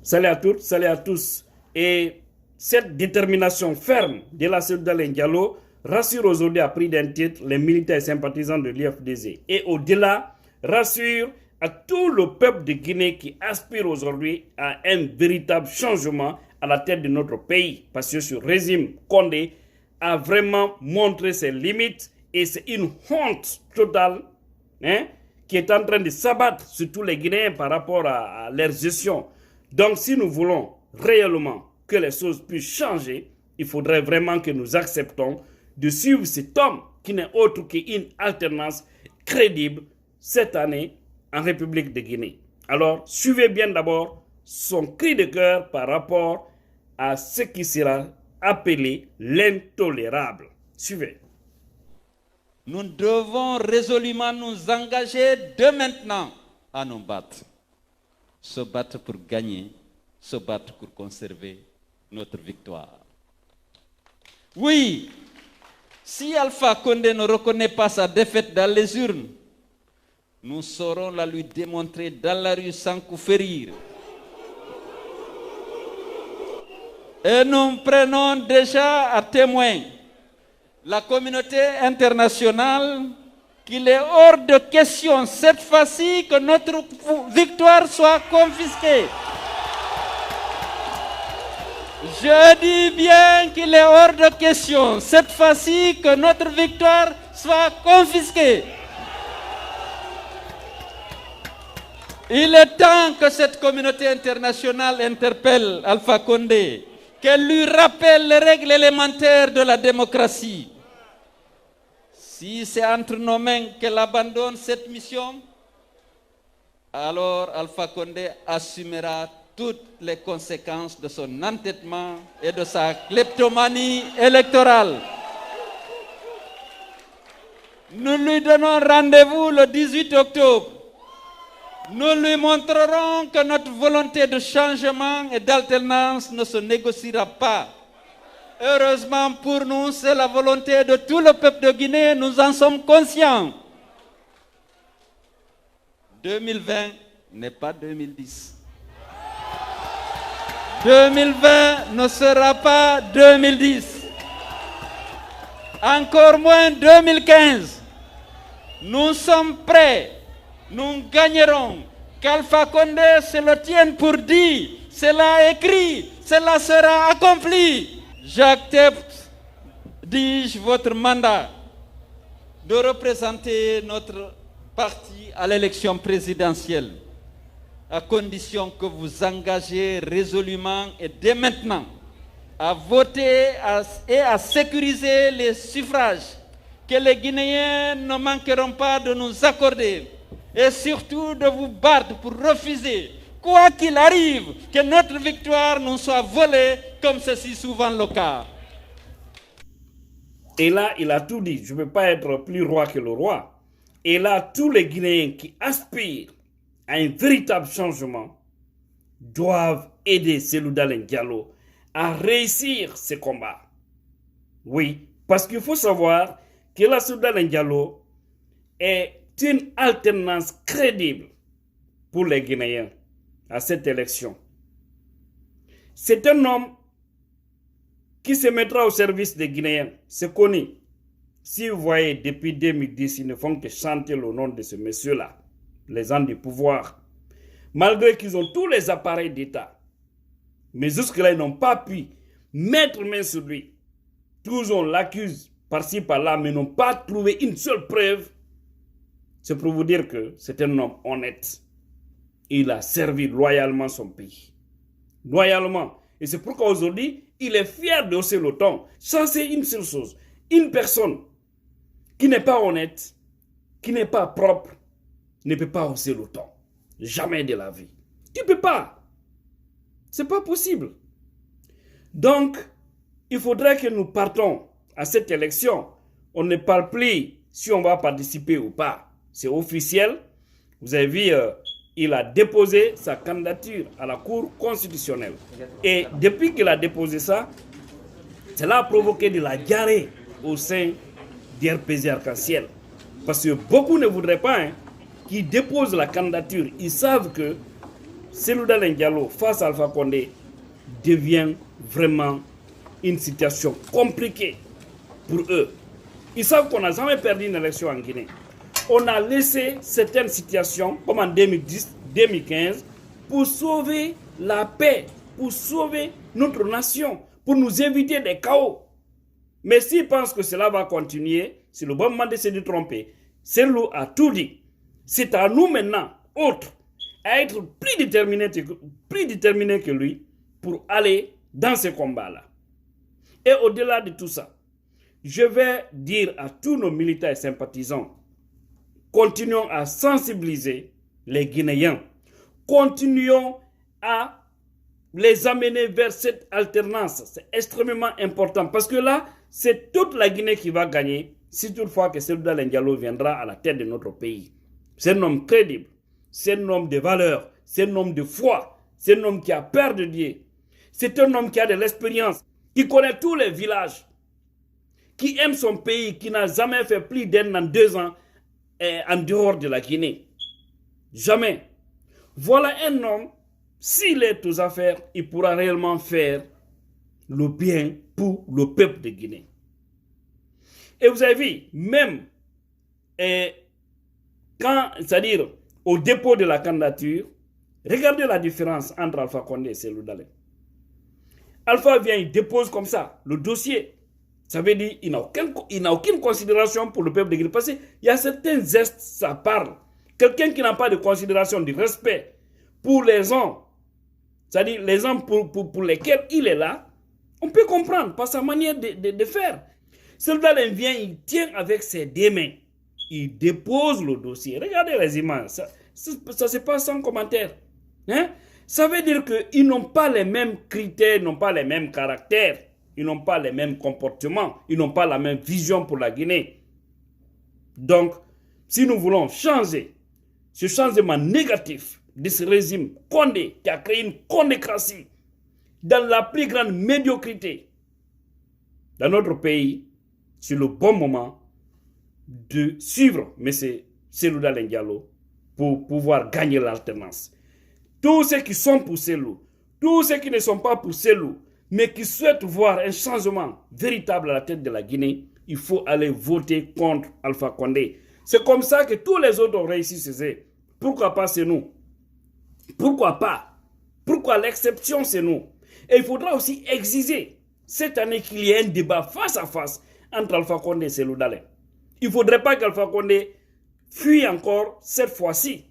Salut à toutes, salut à tous. Et cette détermination ferme de la Seloudalen Diallo rassure aujourd'hui à prix d'un titre les militaires et sympathisants de l'IFDZ. Et au-delà, rassure à tout le peuple de Guinée qui aspire aujourd'hui à un véritable changement à la tête de notre pays. Parce que ce régime Condé a vraiment montré ses limites et c'est une honte totale qui est en train de s'abattre sur tous les Guinéens par rapport à leur gestion. Donc si nous voulons réellement que les choses puissent changer, il faudrait vraiment que nous acceptons de suivre cet homme qui n'est autre qu'une alternance crédible cette année en République de Guinée. Alors, suivez bien d'abord son cri de cœur par rapport à ce qui sera appelé l'intolérable. Suivez. Nous devons résolument nous engager dès maintenant à nous battre. Se battre pour gagner, se battre pour conserver notre victoire. Oui, si Alpha Condé ne reconnaît pas sa défaite dans les urnes, nous saurons la lui démontrer dans la rue sans coup férir. Et nous prenons déjà à témoin la communauté internationale qu'il est hors de question cette fois-ci que notre victoire soit confisquée. Je dis bien qu'il est hors de question cette fois-ci que notre victoire soit confisquée. Il est temps que cette communauté internationale interpelle Alpha Condé, qu'elle lui rappelle les règles élémentaires de la démocratie. Si c'est entre nos mains qu'elle abandonne cette mission, alors Alpha Condé assumera toutes les conséquences de son entêtement et de sa kleptomanie électorale. Nous lui donnons rendez-vous le 18 octobre. Nous lui montrerons que notre volonté de changement et d'alternance ne se négociera pas. Heureusement pour nous, c'est la volonté de tout le peuple de Guinée, nous en sommes conscients. 2020 n'est pas 2010. 2020 ne sera pas 2010. Encore moins 2015. Nous sommes prêts. Nous gagnerons. Qu'Alpha Condé se le tienne pour dit. Cela écrit. Cela sera accompli. J'accepte, dis-je, votre mandat de représenter notre parti à l'élection présidentielle, à condition que vous engagez résolument et dès maintenant à voter et à sécuriser les suffrages que les Guinéens ne manqueront pas de nous accorder et surtout de vous battre pour refuser, quoi qu'il arrive, que notre victoire nous soit volée comme c'est si souvent le cas. Et là, il a tout dit. Je ne peux pas être plus roi que le roi. Et là, tous les Guinéens qui aspirent à un véritable changement doivent aider Seloudalen Diallo à réussir ce combat. Oui, parce qu'il faut savoir que la Seloudalen Diallo est une alternance crédible pour les Guinéens à cette élection. C'est un homme qui se mettra au service des Guinéens. C'est connu. Si vous voyez, depuis 2010, ils ne font que chanter le nom de ce monsieur-là, les gens du pouvoir. Malgré qu'ils ont tous les appareils d'État. Mais jusque-là, ils n'ont pas pu mettre main sur lui. Tous on l'accuse par-ci, par-là, mais n'ont pas trouvé une seule preuve. C'est pour vous dire que c'est un homme honnête. Il a servi loyalement son pays. Loyalement. Et c'est pourquoi aujourd'hui, il est fier de hausser le ton. Ça, c'est une seule chose. Une personne qui n'est pas honnête, qui n'est pas propre, ne peut pas hausser le ton. Jamais de la vie. Tu ne peux pas. Ce n'est pas possible. Donc, il faudrait que nous partons à cette élection. On ne parle plus si on va participer ou pas. C'est officiel. Vous avez vu, il a déposé sa candidature à la Cour constitutionnelle. Et depuis qu'il a déposé ça, cela a provoqué de la diarrhée au sein d'RPZ Arc-en-Ciel. Parce que beaucoup ne voudraient pas qu'ils déposent la candidature. Ils savent que Cellou Dalein Diallo face à Alpha Condé devient vraiment une situation compliquée pour eux. Ils savent qu'on n'a jamais perdu une élection en Guinée. On a laissé certaines situations, comme en 2010, 2015, pour sauver la paix, pour sauver notre nation, pour nous éviter des chaos. Mais s'ils pensent que cela va continuer, c'est le bon moment de se tromper. Cellou a tout dit. C'est à nous maintenant, autres, à être plus déterminés que lui pour aller dans ce combat-là. Et au-delà de tout ça, je vais dire à tous nos militants et sympathisants, continuons à sensibiliser les Guinéens. Continuons à les amener vers cette alternance. C'est extrêmement important parce que là, c'est toute la Guinée qui va gagner si toutefois que Cellou Dalein Diallo viendra à la tête de notre pays. C'est un homme crédible, c'est un homme de valeur, c'est un homme de foi, c'est un homme qui a peur de Dieu. C'est un homme qui a de l'expérience, qui connaît tous les villages, qui aime son pays, qui n'a jamais fait plus d'1 an, 2 ans en dehors de la Guinée. Jamais. Voilà un homme, s'il est aux affaires, il pourra réellement faire le bien pour le peuple de Guinée. Et vous avez vu, même c'est-à-dire au dépôt de la candidature, regardez la différence entre Alpha Condé et Cellou Dalein. Alpha vient, il dépose comme ça le dossier. Ça veut dire qu'il n'a aucune considération pour le peuple de Guinée. Parce qu'il y a certains gestes, ça parle. Quelqu'un qui n'a pas de considération, de respect pour les gens, c'est-à-dire les gens pour lesquels il est là, on peut comprendre par sa manière de faire. Cellou Dalein vient, il tient avec ses deux mains. Il dépose le dossier. Regardez les images. Ça se passe sans commentaire. Hein? Ça veut dire qu'ils n'ont pas les mêmes critères, ils n'ont pas les mêmes caractères, ils n'ont pas les mêmes comportements, ils n'ont pas la même vision pour la Guinée. Donc, si nous voulons changer ce changement négatif de ce régime Condé, qui a créé une condécratie dans la plus grande médiocrité dans notre pays, c'est le bon moment de suivre M. Cellou Dalein Diallo pour pouvoir gagner l'alternance. Tous ceux qui sont pour Cellou, tous ceux qui ne sont pas pour Cellou, mais qui souhaitent voir un changement véritable à la tête de la Guinée, il faut aller voter contre Alpha Condé. C'est comme ça que tous les autres ont réussi chez. Pourquoi pas c'est nous? Pourquoi pas? Pourquoi l'exception c'est nous? Et il faudra aussi exiger cette année qu'il y ait un débat face à face entre Alpha Condé et Cellou Dalein. Il ne faudrait pas qu'Alpha Condé fuit encore cette fois-ci.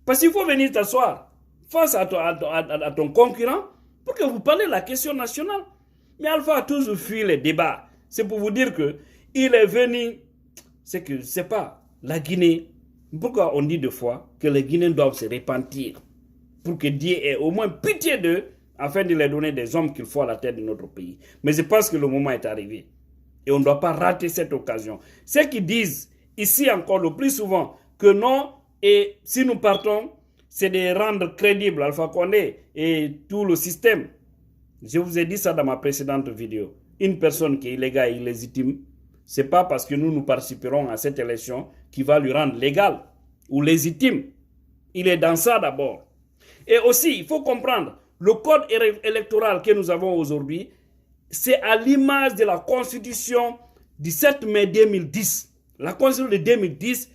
Parce qu'il faut venir t'asseoir face à ton concurrent pour que vous parlez de la question nationale. Mais Alpha a toujours fui les débats. C'est pour vous dire qu'il est venu, c'est que c'est pas la Guinée. Pourquoi on dit deux fois que les Guinéens doivent se repentir pour que Dieu ait au moins pitié d'eux afin de leur donner des hommes qu'il faut à la tête de notre pays. Mais je pense que le moment est arrivé. Et on ne doit pas rater cette occasion. Ceux qui disent ici encore le plus souvent que non, et si nous partons, c'est de rendre crédible Alpha Condé et tout le système. Je vous ai dit ça dans ma précédente vidéo. Une personne qui est illégale et illégitime, ce n'est pas parce que nous participerons à cette élection qui va lui rendre légal ou légitime. Il est dans ça d'abord. Et aussi, il faut comprendre, le code électoral que nous avons aujourd'hui, c'est à l'image de la constitution du 7 mai 2010. La constitution de 2010,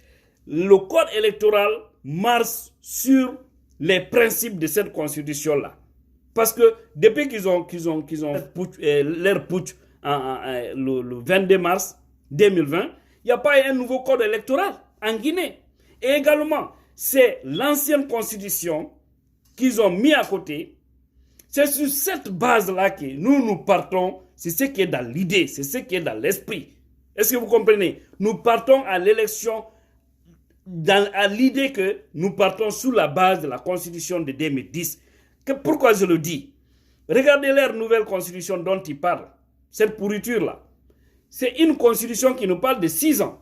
le code électoral marche sur les principes de cette constitution-là. Parce que depuis qu'ils ont leur putsch le 22 mars 2020, il n'y a pas un nouveau code électoral en Guinée. Et également, c'est l'ancienne constitution qu'ils ont mis à côté. C'est sur cette base-là que nous partons. C'est ce qui est dans l'idée, c'est ce qui est dans l'esprit. Est-ce que vous comprenez? Nous partons à l'élection à l'idée que nous partons sous la base de la constitution de 2010. Pourquoi je le dis? Regardez leur nouvelle constitution dont ils parlent. Cette pourriture-là. C'est une constitution qui nous parle de 6 ans.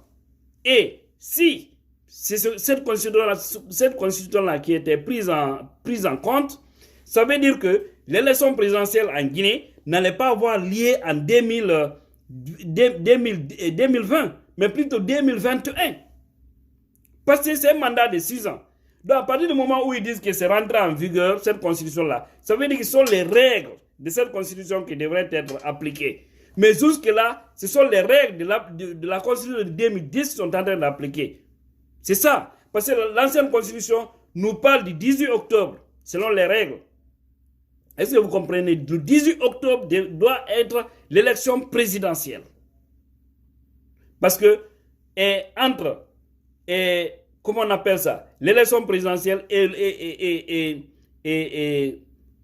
Et si c'est cette constitution-là qui était prise en compte, ça veut dire que l'élection présidentielle en Guinée n'allait pas avoir lieu en 2020, mais plutôt 2021. Parce que c'est un mandat de 6 ans. Donc, à partir du moment où ils disent que c'est rentré en vigueur, cette constitution-là, ça veut dire que ce sont les règles de cette constitution qui devraient être appliquées. Mais jusque-là, ce sont les règles de la constitution de 2010 qui sont en train d'appliquer. C'est ça. Parce que l'ancienne constitution nous parle du 18 octobre, selon les règles. Est-ce que vous comprenez? Le 18 octobre doit être l'élection présidentielle. Parce que entre, comment on appelle ça, l'élection présidentielle et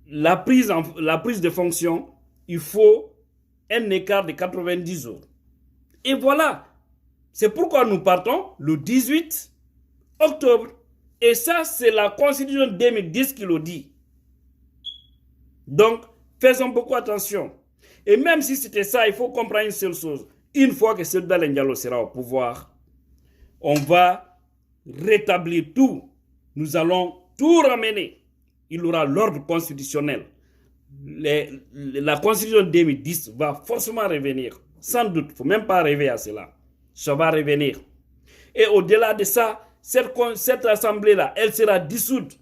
la prise de fonction, il faut un écart de 90 jours. Et voilà. C'est pourquoi nous partons le 18 octobre. Et ça, c'est la Constitution 2010 qui le dit. Donc, faisons beaucoup attention. Et même si c'était ça, il faut comprendre une seule chose. Une fois que Selouda Diallo sera au pouvoir, on va rétablir tout. Nous allons tout ramener. Il aura l'ordre constitutionnel. La Constitution 2010 va forcément revenir. Sans doute, il ne faut même pas rêver à cela. Ça va revenir. Et au-delà de ça, cette assemblée-là, elle sera dissoute.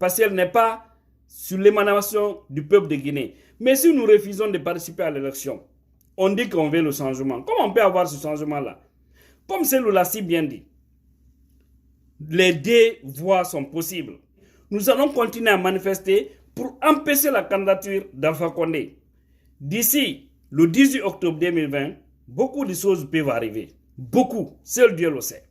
Parce qu'elle n'est pas sur l'émanation du peuple de Guinée. Mais si nous refusons de participer à l'élection, on dit qu'on veut le changement. Comment on peut avoir ce changement-là? Comme Cellou l'a si bien dit, les deux voies sont possibles. Nous allons continuer à manifester pour empêcher la candidature d'Alpha Condé. D'ici le 18 octobre 2020, beaucoup de choses peuvent arriver. Beaucoup. Seul Dieu le sait.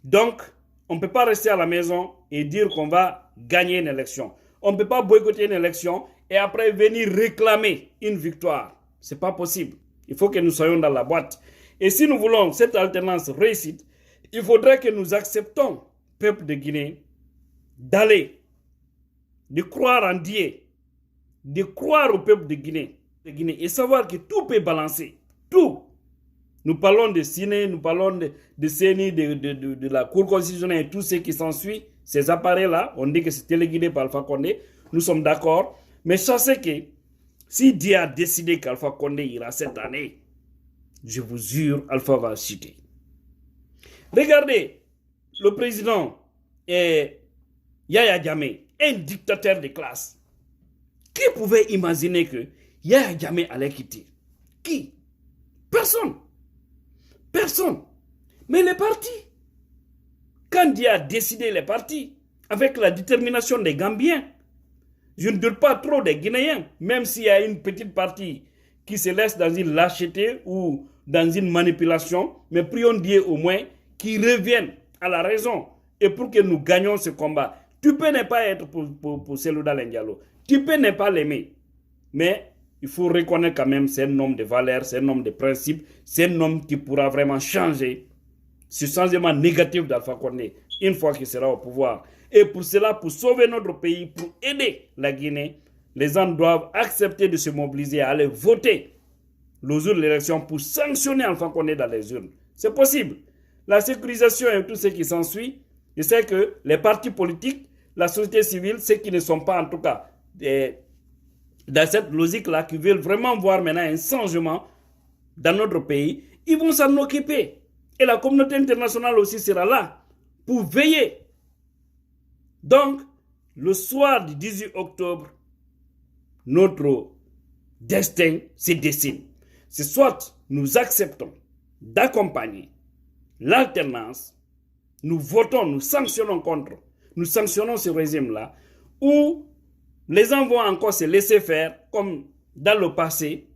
Donc, on ne peut pas rester à la maison et dire qu'on va gagner une élection. On ne peut pas boycotter une élection et après venir réclamer une victoire. Ce n'est pas possible. Il faut que nous soyons dans la boîte. Et si nous voulons cette alternance réussite, il faudrait que nous acceptons, peuple de Guinée, d'aller, de croire en Dieu, de croire au peuple de Guinée et savoir que tout peut balancer. Tout. Nous parlons de Ciné, nous parlons de CENI, de la Cour constitutionnelle et tout ce qui s'ensuit. Ces appareils-là, on dit que c'est téléguidé par Alpha Condé. Nous sommes d'accord. Mais sachez que si Dieu a décidé qu'Alpha Condé ira cette année, je vous jure, Alpha va chuter. Regardez, le président Yaya Jammeh, un dictateur de classe. Qui pouvait imaginer que Yaya Jammeh allait quitter? Qui? Personne. Personne. Mais il est parti. Quand Dieu a décidé, il est parti. Avec la détermination des Gambiens. Je ne doute pas trop des Guinéens. Même s'il y a une petite partie qui se laisse dans une lâcheté ou dans une manipulation. Mais prions Dieu au moins qu'il revienne à la raison. Et pour que nous gagnions ce combat. Tu peux ne pas être pour Selouda Diallo. Tu peux ne pas l'aimer. Mais il faut reconnaître quand même c'est un homme de valeur, c'est un homme de principe, c'est un homme qui pourra vraiment changer ce changement négatif d'Alpha Condé une fois qu'il sera au pouvoir. Et pour cela, pour sauver notre pays, pour aider la Guinée, les gens doivent accepter de se mobiliser, à aller voter le jour de l'élection pour sanctionner Alpha Condé dans les urnes. C'est possible. La sécurisation et tout ce qui s'ensuit, je sais que les partis politiques, la société civile, ceux qui ne sont pas en tout cas dans cette logique-là, qui veulent vraiment voir maintenant un changement dans notre pays, ils vont s'en occuper. Et la communauté internationale aussi sera là pour veiller. Donc, le soir du 18 octobre, notre destin se dessine. C'est soit nous acceptons d'accompagner l'alternance, nous votons, nous sanctionnons contre, nous sanctionnons ce régime-là, ou les gens vont encore se laisser faire comme dans le passé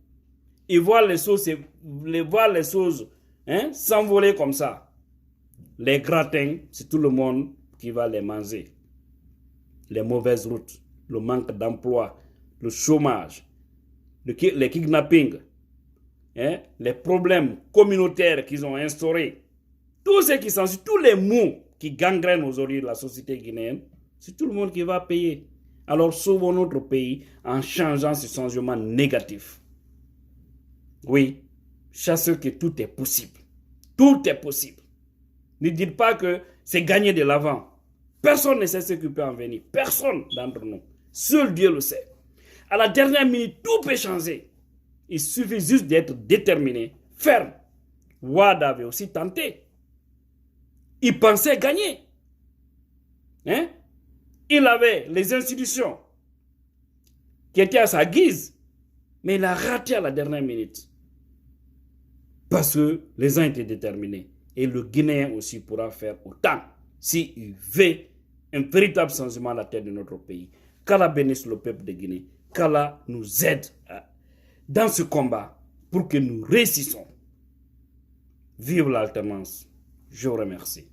et voir les choses s'envoler comme ça. Les gratins, c'est tout le monde qui va les manger. Les mauvaises routes, le manque d'emploi, le chômage, les kidnappings, les problèmes communautaires qu'ils ont instaurés, tout ce qui s'ensuit, tous les maux qui gangrènent aujourd'hui la société guinéenne, c'est tout le monde qui va payer. Alors sauvons notre pays en changeant ce changement négatif. Oui, sachez que tout est possible. Tout est possible. Ne dites pas que c'est gagner de l'avant. Personne ne sait ce qui peut en venir. Personne d'entre nous. Seul Dieu le sait. À la dernière minute, tout peut changer. Il suffit juste d'être déterminé, ferme. Wade avait aussi tenté. Il pensait gagner. Hein? Il avait les institutions qui étaient à sa guise, mais il a raté à la dernière minute. Parce que les gens étaient déterminés. Et le Guinéen aussi pourra faire autant s'il veut un véritable changement à la tête de notre pays. Qu'Allah bénisse le peuple de Guinée. Qu'Allah nous aide dans ce combat pour que nous réussissions. Vive l'alternance. Je vous remercie.